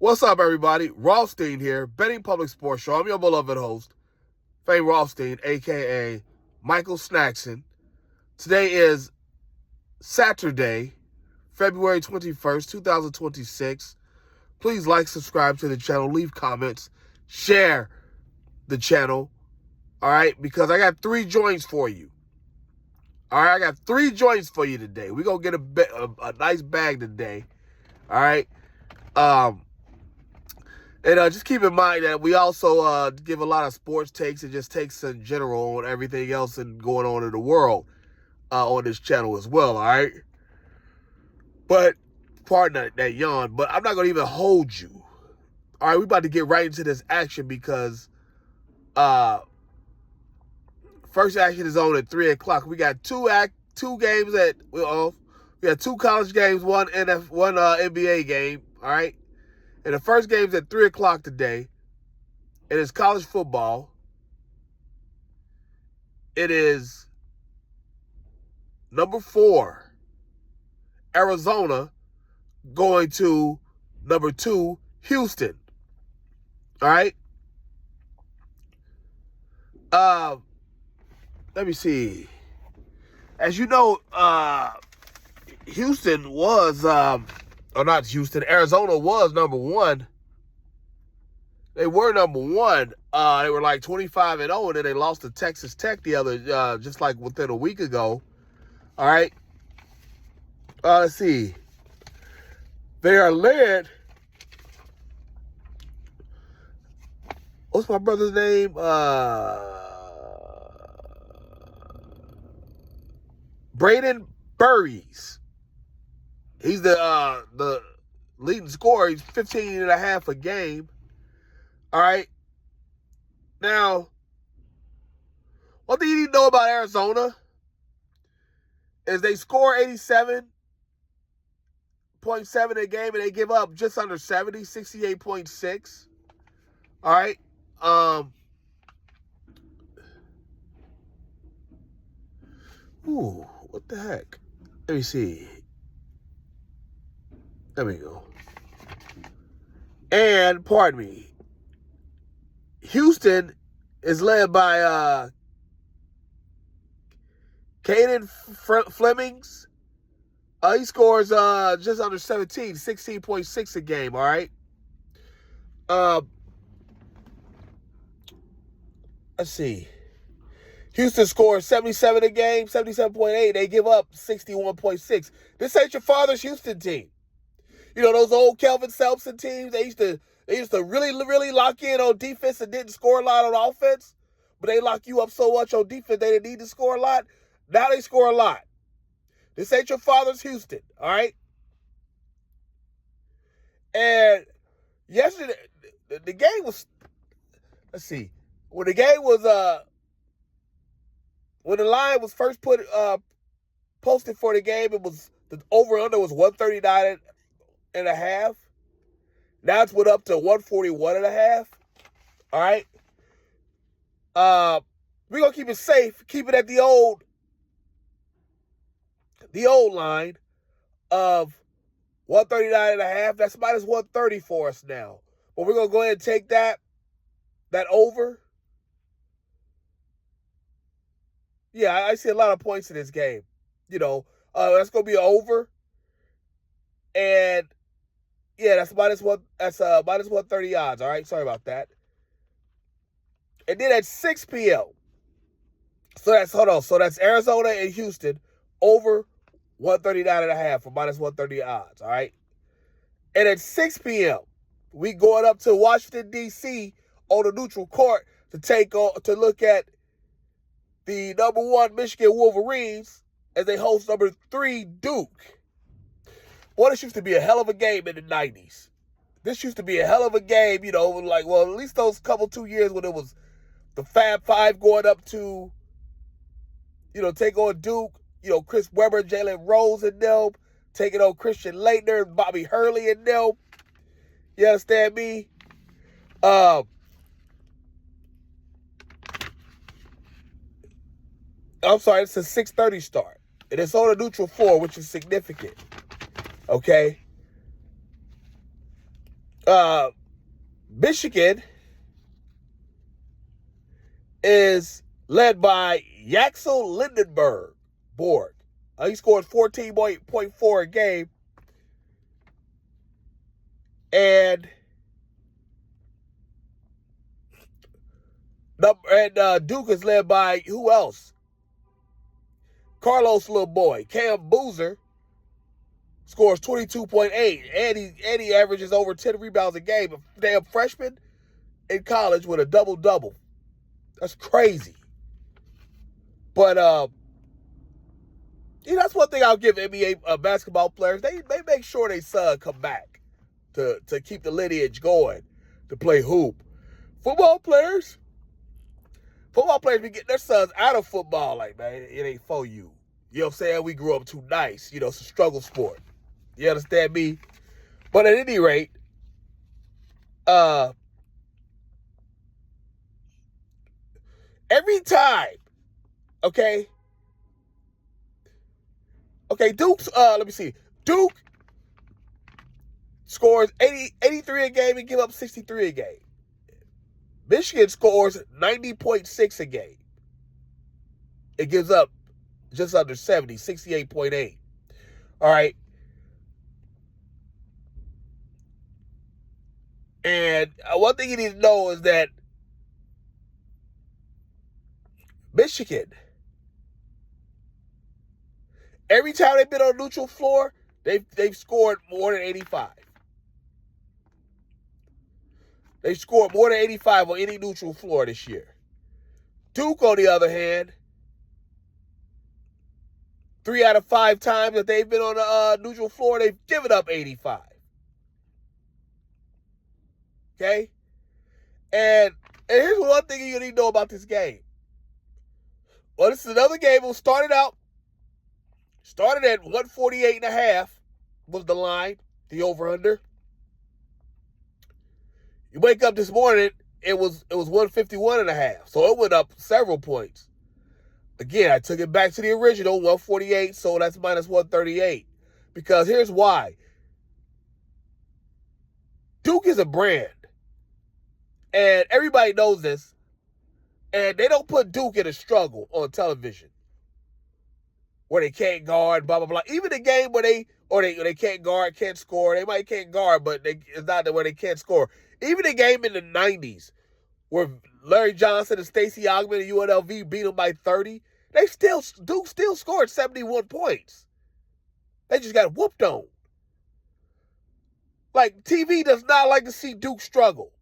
What's up, everybody? Rothstein here, Betting Public Sports Show. I'm your beloved host, Fane Rothstein, a.k.a. Michael Snackson. Today is Saturday, February 21st, 2026. Please like, subscribe to the channel, leave comments, share the channel, all right? Because I got 3 joints for you. All right, I got 3 joints for you today. We're going to get a nice bag today, all right? And just keep in mind that we also give a lot of sports takes and just takes in general on everything else and going on in the world on this channel as well, all right? But, pardon that yawn, but I'm not going to even hold you. All right, we're about to get right into this action because first action is on at 3 o'clock. We got two games we got 2 college games, one NBA game, all right? And the first game's at 3 o'clock today. It is college football. It is number 4, Arizona, going to number 2, Houston. All right? Let me see. As you know, Houston was... Arizona was number 1. They were number 1. They were like 25-0, and then they lost to Texas Tech the other, just like within a week ago. All right. Let's see. They are led. What's my brother's name? Braden Burries. He's the leading scorer. He's 15.5 a game. All right. Now, one thing you need to know about Arizona is they score 87.7 a game, and they give up just under 70, 68.6. All right. What the heck? Let me see. There we go. And, pardon me, Houston is led by Caden Flemings. He scores just under 17, 16.6 a game, all right? Let's see. Houston scores 77 a game, 77.8. They give up 61.6. This ain't your father's Houston team. You know, those old Kelvin Sampson teams, they used to really, really lock in on defense and didn't score a lot on offense, but they lock you up so much on defense they didn't need to score a lot. Now they score a lot. This ain't your father's Houston, all right? And yesterday, the game was, let's see, when the game was, when the line was first posted for the game, it was, the over-under was 139.5. Now it's went up to 141.5. All right. We're gonna keep it safe, keep it at the old line of 139.5. That's minus 130 for us now. But we're gonna go ahead and take that over. Yeah, I see a lot of points in this game. You know, that's gonna be an over. And yeah, that's minus 130 odds. All right, sorry about that. And then at 6 p.m. So that's Arizona and Houston over 139.5 for minus 130 odds. All right. And at 6 p.m. we going up to Washington D.C. on a neutral court to look at the number 1 Michigan Wolverines as they host number 3 Duke. Boy, this used to be a hell of a game in the 90s. This used to be a hell of a game, you know, like, well, at least those 2 years when it was the Fab Five going up to, you know, take on Duke, you know, Chris Webber, Jalen Rose and them, taking on Christian Laettner, Bobby Hurley and them. You understand me? I'm sorry, it's a 6:30 start. And it's on a neutral floor, which is significant. Okay? Michigan is led by Yaxel Lindenberg. He scored 14.4 a game. And Duke is led by who else? Carlos little boy. Cam Boozer scores 22.8. And he averages over 10 rebounds a game. A damn freshman in college with a double-double. That's crazy. But that's one thing I'll give NBA basketball players. They make sure they son come back to keep the lineage going, to play hoop. Football players be getting their sons out of football. Like, man, it ain't for you. You know what I'm saying? We grew up too nice. It's a struggle sport. You understand me? But at any rate, every time, okay, Duke's, let me see. Duke scores 83 a game and give up 63 a game. Michigan scores 90.6 a game. It gives up just under 70, 68.8. All right. And one thing you need to know is that Michigan, every time they've been on neutral floor, they've scored more than 85. They've scored more than 85 on any neutral floor this year. Duke, on the other hand, 3 out of 5 times that they've been on the neutral floor, they've given up 85. Okay? And here's one thing you need to know about this game. Well, this is another game that started at 148.5 was the line, the over-under. You wake up this morning, it was 151.5, so it went up several points. Again, I took it back to the original, 148, so that's minus 138. Because here's why. Duke is a brand. And everybody knows this. And they don't put Duke in a struggle on television, where they can't guard, blah, blah, blah. Even the game where they can't guard, can't score. They might can't guard, but it's not where they can't score. Even the game in the 90s where Larry Johnson and Stacey Augmon and UNLV beat them by 30, Duke still scored 71 points. They just got whooped on. Like, TV does not like to see Duke struggle.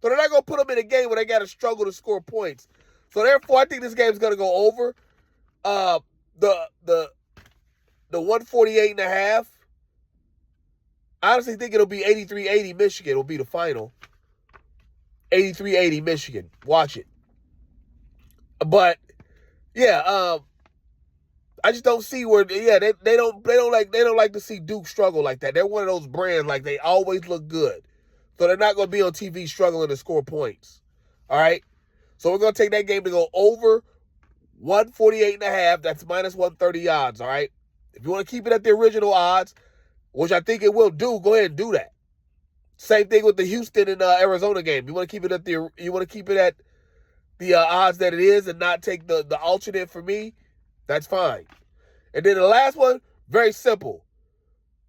So they're not going to put them in a game where they got to struggle to score points. So therefore, I think this game's going to go over. The 148.5. I honestly think it'll be 83-80 Michigan will be the final. 83-80 Michigan. Watch it. But yeah, I just don't see where they don't like to see Duke struggle like that. They're one of those brands, like, they always look good. So they're not going to be on TV struggling to score points. All right? So we're going to take that game to go over 148.5. That's minus 130 odds, all right? If you want to keep it at the original odds, which I think it will do, go ahead and do that. Same thing with the Houston and Arizona game. You want to keep it at the odds that it is and not take the alternate for me, that's fine. And then the last one, very simple.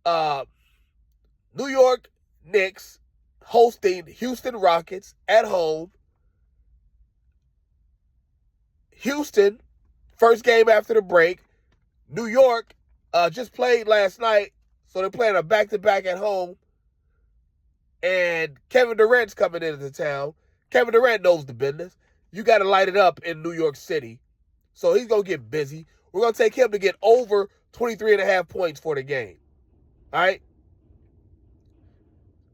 New York Knicks hosting Houston Rockets at home. Houston, first game after the break. New York just played last night, so they're playing a back-to-back at home. And Kevin Durant's coming into town. Kevin Durant knows the business. You got to light it up in New York City. So he's going to get busy. We're going to take him to get over 23.5 points for the game. All right?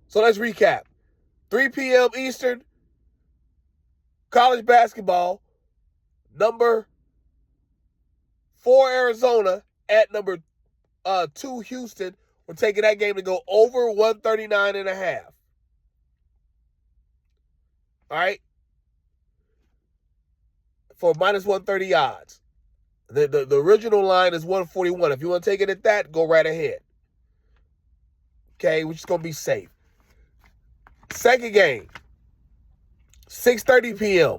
So let's recap. 3 p.m. Eastern, college basketball, number 4 Arizona at number 2 Houston. We're taking that game to go over 139.5. All right? For minus 130 odds. The original line is 141. If you want to take it at that, go right ahead. Okay? We're just going to be safe. Second game, 6:30 p.m.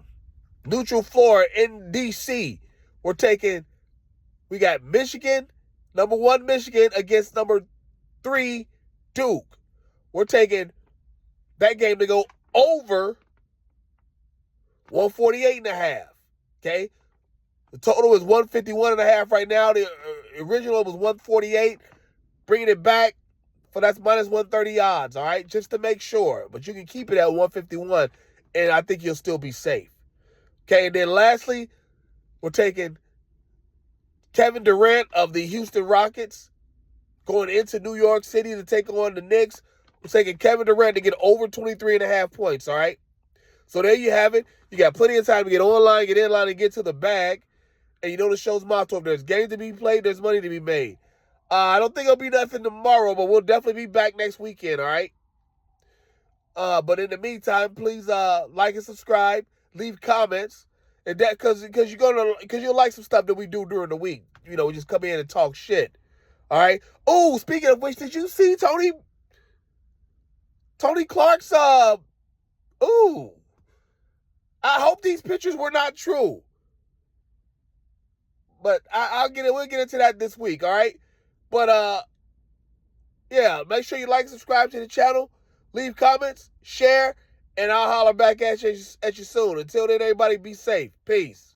Neutral floor in D.C. We got Michigan, number 1 Michigan against number 3 Duke. We're taking that game to go over 148.5. Okay? The total is 151.5 right now. The original was 148. Bringing it back for that's minus 130 odds, all right? Just to make sure. But you can keep it at 151, and I think you'll still be safe. Okay, and then lastly, we're taking Kevin Durant of the Houston Rockets going into New York City to take on the Knicks. We're taking Kevin Durant to get over 23.5 points, all right? So there you have it. You got plenty of time to get online, get in line, and get to the bag. And you know the show's motto: if there's games to be played, there's money to be made. I don't think it'll be nothing tomorrow, but we'll definitely be back next weekend, all right? But in the meantime, please like and subscribe, leave comments, and that because you'll like some stuff that we do during the week. You know, we just come in and talk shit. All right. Oh, speaking of which, did you see Tony Clark's ooh. I hope these pictures were not true. But we'll get into that this week, all right? But yeah, make sure you like and subscribe to the channel, leave comments, share, and I'll holler back at you soon. Until then, everybody be safe. Peace.